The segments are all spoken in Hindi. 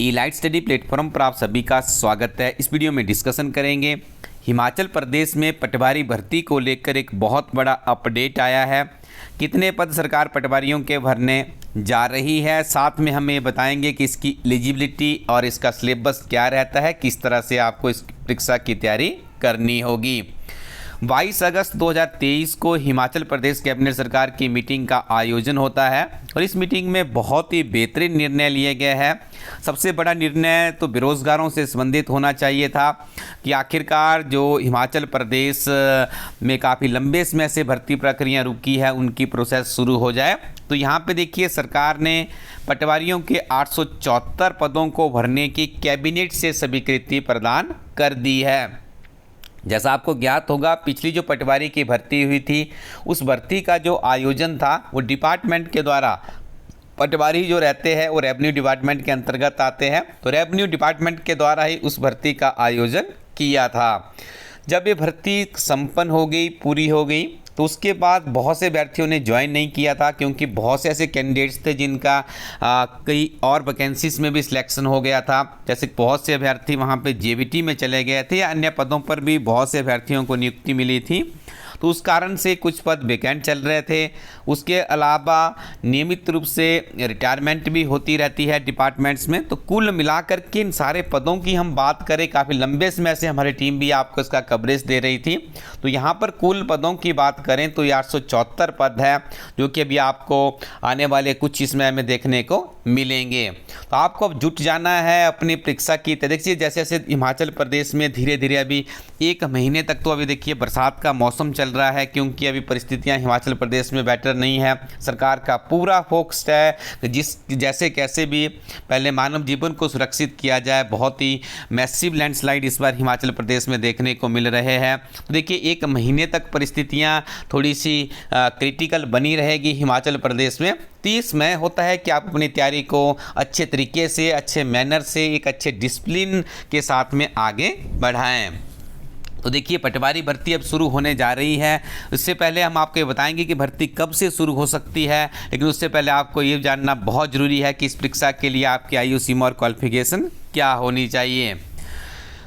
इलाइट स्टडी प्लेटफॉर्म पर आप सभी का स्वागत है। इस वीडियो में डिस्कशन करेंगे हिमाचल प्रदेश में पटवारी भर्ती को लेकर एक बहुत बड़ा अपडेट आया है। कितने पद सरकार पटवारियों के भरने जा रही है, साथ में हम ये बताएंगे कि इसकी एलिजिबिलिटी और इसका सिलेबस क्या रहता है, किस तरह से आपको इस परीक्षा की तैयारी करनी होगी। 22 अगस्त 2023 को हिमाचल प्रदेश कैबिनेट सरकार की मीटिंग का आयोजन होता है और इस मीटिंग में बहुत ही बेहतरीन निर्णय लिए गए हैं। सबसे बड़ा निर्णय तो बेरोजगारों से संबंधित होना चाहिए था कि आखिरकार जो हिमाचल प्रदेश में काफ़ी लंबे समय से भर्ती प्रक्रिया रुकी है उनकी प्रोसेस शुरू हो जाए। तो यहाँ पे देखिए सरकार ने पटवारियों के 874 पदों को भरने की कैबिनेट से स्वीकृति प्रदान कर दी है। जैसा आपको ज्ञात होगा, पिछली जो पटवारी की भर्ती हुई थी उस भर्ती का जो आयोजन था वो डिपार्टमेंट के द्वारा, पटवारी जो रहते हैं वो रेवेन्यू डिपार्टमेंट के अंतर्गत आते हैं, तो रेवेन्यू डिपार्टमेंट के द्वारा ही उस भर्ती का आयोजन किया था। जब ये भर्ती संपन्न हो गई, पूरी हो गई, तो उसके बाद बहुत से अभ्यर्थियों ने ज्वाइन नहीं किया था क्योंकि बहुत से ऐसे कैंडिडेट्स थे जिनका कई और वैकेंसीज में भी सिलेक्शन हो गया था। जैसे बहुत से अभ्यर्थी वहाँ पे जेबीटी में चले गए थे या अन्य पदों पर भी बहुत से अभ्यर्थियों को नियुक्ति मिली थी, तो उस कारण से कुछ पद वैकेंट चल रहे थे। उसके अलावा नियमित रूप से रिटायरमेंट भी होती रहती है डिपार्टमेंट्स में। तो कुल मिलाकर के इन सारे पदों की हम बात करें, काफ़ी लंबे समय से हमारी टीम भी आपको इसका कवरेज दे रही थी। तो यहाँ पर कुल पदों की बात करें तो ये 874 पद है जो कि अभी आपको आने वाले कुछ समय में देखने को मिलेंगे। तो आपको अब जुट जाना है अपनी परीक्षा की। तो देखिए जैसे जैसे हिमाचल प्रदेश में धीरे धीरे अभी 1 महीने तक तो अभी देखिए बरसात का मौसम चल रहा है क्योंकि अभी परिस्थितियां हिमाचल प्रदेश में बेटर नहीं है। सरकार का पूरा फोकस है कि जैसे कैसे भी पहले मानव जीवन को सुरक्षित किया जाए। बहुत ही मैसिव लैंडस्लाइड इस बार हिमाचल प्रदेश में देखने को मिल रहे हैं। तो देखिए 1 महीने तक परिस्थितियां थोड़ी सी क्रिटिकल बनी रहेगी हिमाचल प्रदेश में। 30 मई होता है कि आप अपनी तैयारी को अच्छे तरीके से, अच्छे मैनर से, एक अच्छे डिसिप्लिन के साथ में आगे बढ़ाएं। तो देखिए पटवारी भर्ती अब शुरू होने जा रही है। इससे पहले हम आपको ये बताएंगे कि भर्ती कब से शुरू हो सकती है, लेकिन उससे पहले आपको ये जानना बहुत ज़रूरी है कि इस परीक्षा के लिए आपकी आयु सीमा और क्वालिफिकेशन क्या होनी चाहिए।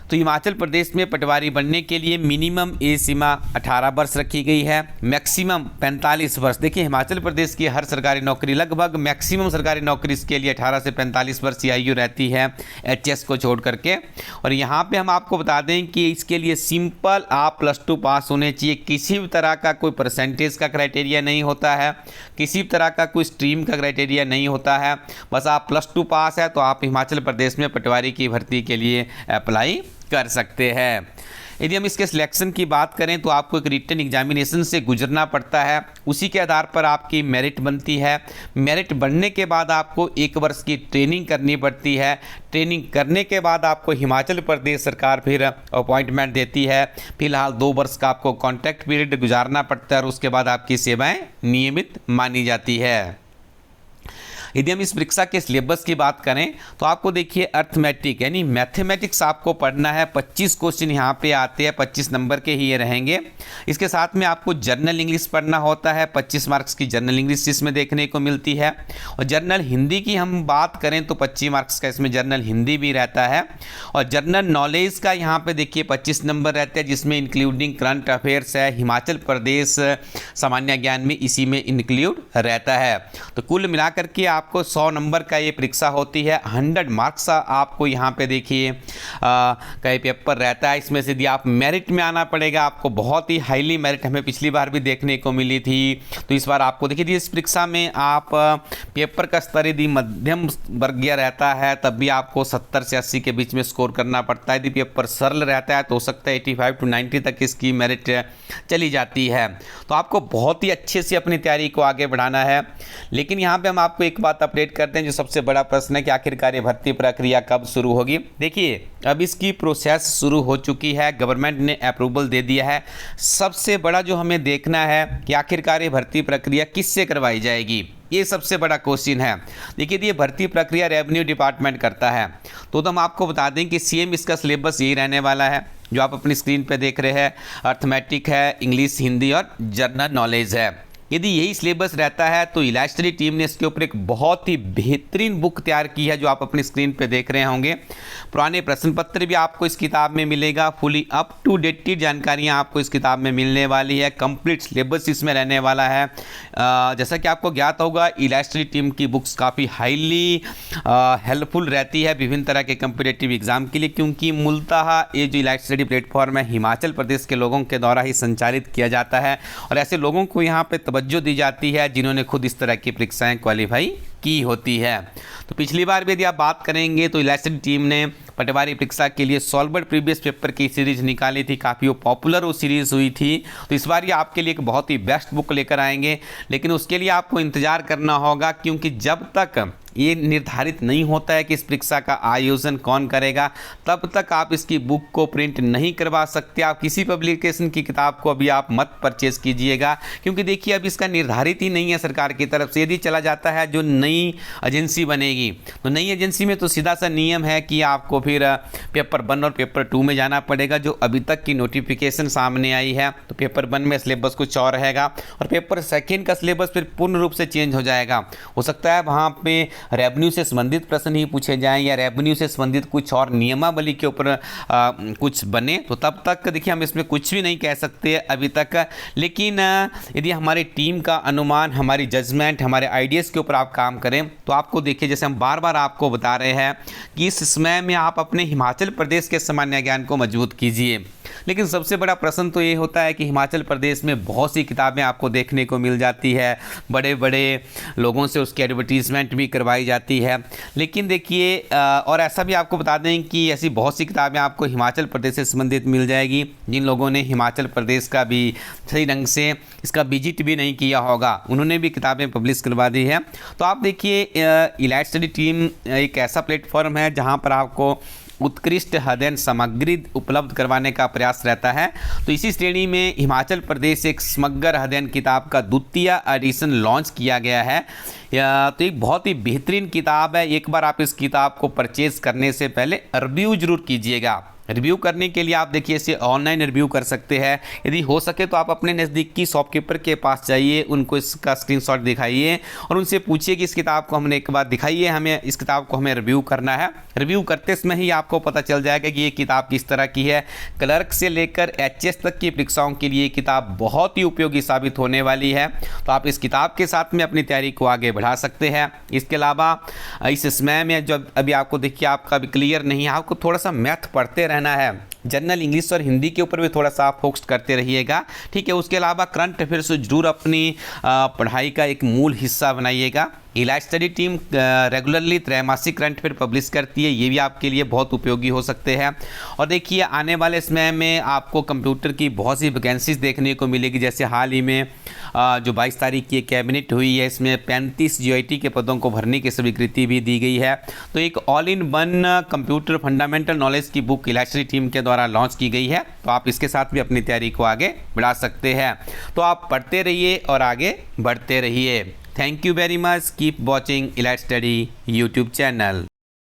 तो हिमाचल प्रदेश में पटवारी बनने के लिए मिनिमम एज सीमा 18 वर्ष रखी गई है, मैक्सिमम 45 वर्ष। देखिए हिमाचल प्रदेश की हर सरकारी नौकरी, लगभग मैक्सिमम सरकारी नौकरी इसके लिए 18 से 45 वर्ष की आयु रहती है, एचएस को छोड़ करके। और यहाँ पे हम आपको बता दें कि इसके लिए सिंपल आप +2 पास होने चाहिए। किसी भी तरह का कोई परसेंटेज का क्राइटेरिया नहीं होता है, किसी भी तरह का कोई स्ट्रीम का क्राइटेरिया नहीं होता है। बस आप +2 पास है तो आप हिमाचल प्रदेश में पटवारी की भर्ती के लिए अप्लाई कर सकते हैं। यदि हम इसके सिलेक्शन की बात करें तो आपको एक रिटन एग्जामिनेशन से गुजरना पड़ता है, उसी के आधार पर आपकी मेरिट बनती है। मेरिट बनने के बाद आपको 1 वर्ष की ट्रेनिंग करनी पड़ती है। ट्रेनिंग करने के बाद आपको हिमाचल प्रदेश सरकार फिर अपॉइंटमेंट देती है। फिलहाल 2 वर्ष का आपको कॉन्ट्रैक्ट पीरियड गुजारना पड़ता है और उसके बाद आपकी सेवाएँ नियमित मानी जाती है। यदि हम इस परीक्षा के सिलेबस की बात करें तो आपको देखिए अर्थमेटिक यानी मैथमेटिक्स आपको पढ़ना है। 25 क्वेश्चन यहाँ पे आते हैं, 25 नंबर के ही ये रहेंगे। इसके साथ में आपको जर्नल इंग्लिश पढ़ना होता है, 25 मार्क्स की जर्नल इंग्लिश इसमें देखने को मिलती है। और जर्नल हिंदी की हम बात करें तो 25 मार्क्स का इसमें जर्नल हिंदी भी रहता है। और जर्नल नॉलेज का यहाँ पर देखिए 25 नंबर रहते हैं, जिसमें इंक्लूडिंग करंट अफेयर्स है, हिमाचल प्रदेश सामान्य ज्ञान में इसी में इंक्लूड रहता है। तो कुल मिलाकर के आपको 100 नंबर का ये परीक्षा होती है। 100 मार्क्स आपको यहाँ पे देखिए कई पेपर रहता है। इसमें से यदि आप मेरिट में आना पड़ेगा, आपको बहुत ही हाईली मेरिट हमें पिछली बार भी देखने को मिली थी। तो इस बार आपको देखिए इस परीक्षा में आप पेपर का स्तर यदि मध्यम वर्गीय रहता है तब भी आपको 70 से 80 के बीच में स्कोर करना पड़ता है। यदि पेपर सरल रहता है तो हो सकता है 85 to 90 तक इसकी मेरिट चली जाती है। तो आपको बहुत ही अच्छे से अपनी तैयारी को आगे बढ़ाना है। लेकिन यहाँ पे हम आपको एक बात अपडेट करते हैं, जो सबसे बड़ा प्रश्न है कि आखिरकार ये भर्ती प्रक्रिया कब शुरू होगी। देखिए अब इसकी प्रोसेस शुरू हो चुकी है, गवर्नमेंट ने अप्रूवल दे दिया है। सबसे बड़ा जो हमें देखना है कि आखिरकार ये भर्ती प्रक्रिया किससे करवाई जाएगी, ये सबसे बड़ा क्वेश्चन है। देखिए ये भर्ती प्रक्रिया रेवेन्यू डिपार्टमेंट करता है। तो हम आपको बता दें कि सेम इसका सिलेबस यही रहने वाला है जो आप अपनी स्क्रीन पे देख रहे हैं। अर्थमेटिक है, इंग्लिश, हिंदी और जनरल नॉलेज है। यदि यही सिलेबस रहता है तो इलाइट स्टडी टीम ने इसके ऊपर एक बहुत ही बेहतरीन बुक तैयार की है जो आप अपनी स्क्रीन पे देख रहे होंगे। पुराने प्रश्न पत्र भी आपको इस किताब में मिलेगा, फुली अप टू डेटेड जानकारियाँ आपको इस किताब में मिलने वाली है, कंप्लीट सिलेबस इसमें रहने वाला है। जैसा कि आपको ज्ञात होगा इलाइट स्टडी टीम की बुक्स काफ़ी हाईली हेल्पफुल रहती है विभिन्न तरह के कम्पिटेटिव एग्जाम के लिए, क्योंकि मूलतः ये जो इलाइट स्टडी प्लेटफॉर्म है हिमाचल प्रदेश के लोगों के द्वारा ही संचालित किया जाता है और ऐसे लोगों को यहाँ पे तवज्जो दी जाती है जिन्होंने खुद इस तरह की परीक्षाएं क्वालिफाई की होती है। तो पिछली बार भी यदि आप बात करेंगे तो इलाइट स्टडी टीम ने पटवारी परीक्षा के लिए सॉल्वर्ड प्रीवियस पेपर की सीरीज निकाली थी, काफ़ी वो पॉपुलर वो सीरीज़ हुई थी। तो इस बार ये आपके लिए एक बहुत ही बेस्ट बुक लेकर आएंगे, लेकिन उसके लिए आपको इंतज़ार करना होगा, क्योंकि जब तक ये निर्धारित नहीं होता है कि इस परीक्षा का आयोजन कौन करेगा तब तक आप इसकी बुक को प्रिंट नहीं करवा सकते। आप किसी पब्लिकेशन की किताब को अभी आप मत परचेज कीजिएगा, क्योंकि देखिए अब इसका निर्धारित ही नहीं है सरकार की तरफ से। यदि चला जाता है जो नई एजेंसी बनेगी तो नई एजेंसी में तो सीधा सा नियम है कि आपको फिर पेपर 1 और पेपर 2 में जाना पड़ेगा। जो अभी तक की नोटिफिकेशन सामने आई है तो पेपर 1 में सिलेबस कुछ और रहेगा और पेपर 2 का सिलेबस फिर पूर्ण रूप से चेंज हो जाएगा। हो सकता है वहाँ पे रेवेन्यू से संबंधित प्रश्न ही पूछे जाएं या रेवेन्यू से संबंधित कुछ और नियमावली के ऊपर कुछ बने, तो तब तक देखिए हम इसमें कुछ भी नहीं कह सकते अभी तक। लेकिन यदि हमारी टीम का अनुमान, हमारी जजमेंट, हमारे आइडियाज़ के ऊपर आप काम करें तो आपको देखिए जैसे हम बार बार आपको बता रहे हैं कि इस समय में आप अपने हिमाचल प्रदेश के सामान्य ज्ञान को मजबूत कीजिए। लेकिन सबसे बड़ा प्रश्न तो ये होता है कि हिमाचल प्रदेश में बहुत सी किताबें आपको देखने को मिल जाती है, बड़े बड़े लोगों से उसकी एडवर्टीजमेंट भी करवाई जाती है। लेकिन देखिए और ऐसा भी आपको बता दें कि ऐसी बहुत सी किताबें आपको हिमाचल प्रदेश से संबंधित मिल जाएगी जिन लोगों ने हिमाचल प्रदेश का भी सही ढंग से इसका विजिट भी नहीं किया होगा, उन्होंने भी किताबें पब्लिश करवा दी है। तो आप देखिए इलाइट स्टडी टीम एक ऐसा प्लेटफॉर्म है जहाँ पर आपको उत्कृष्ट अध्ययन सामग्री उपलब्ध करवाने का प्रयास रहता है। तो इसी श्रेणी में हिमाचल प्रदेश एक समग्र अध्ययन किताब का द्वितीय एडिशन लॉन्च किया गया है। तो एक बहुत ही बेहतरीन किताब है। एक बार आप इस किताब को परचेज करने से पहले रिव्यू जरूर कीजिएगा। रिव्यू करने के लिए आप देखिए इसे ऑनलाइन रिव्यू कर सकते हैं। यदि हो सके तो आप अपने नज़दीकी शॉपकीपर के पास जाइए, उनको इसका स्क्रीनशॉट दिखाइए और उनसे पूछिए कि इस किताब को हमने एक बार दिखाइए, हमें इस किताब को हमें रिव्यू करना है। रिव्यू करते समय ही आपको पता चल जाएगा कि ये किताब किस तरह की है। क्लर्क से लेकर एचएस तक की परीक्षाओं के लिए ये किताब बहुत ही उपयोगी साबित होने वाली है। तो आप इस किताब के साथ में अपनी तैयारी को आगे बढ़ा सकते हैं। इसके अलावा इस समय में जब अभी आपको देखिए आपका भी क्लियर नहीं है, आपको थोड़ा सा मैथ पढ़ते रहना है। जनरल इंग्लिश और हिंदी के ऊपर भी थोड़ा सा आप फोकस करते रहिएगा, ठीक है। उसके अलावा करंट अफेयर्स जरूर अपनी पढ़ाई का एक मूल हिस्सा बनाइएगा। इलाइट स्टडी टीम रेगुलरली त्रैमासिक करंट अफेयर पब्लिश करती है, ये भी आपके लिए बहुत उपयोगी हो सकते हैं। और देखिए आने वाले समय में आपको कंप्यूटर की बहुत सी वैकेंसीज देखने को मिलेगी। जैसे हाल ही में जो 22 तारीख की कैबिनेट हुई है, इसमें 35 जीआईटी के पदों को भरने की स्वीकृति भी दी गई है। तो एक all in one computer fundamental knowledge की बुक इलाइट स्टडी टीम के द्वारा लॉन्च की गई है। तो आप इसके साथ भी अपनी तैयारी को आगे बढ़ा सकते हैं। तो आप पढ़ते रहिए और आगे बढ़ते रहिए। Thank you very much. Keep watching elite study YouTube channel.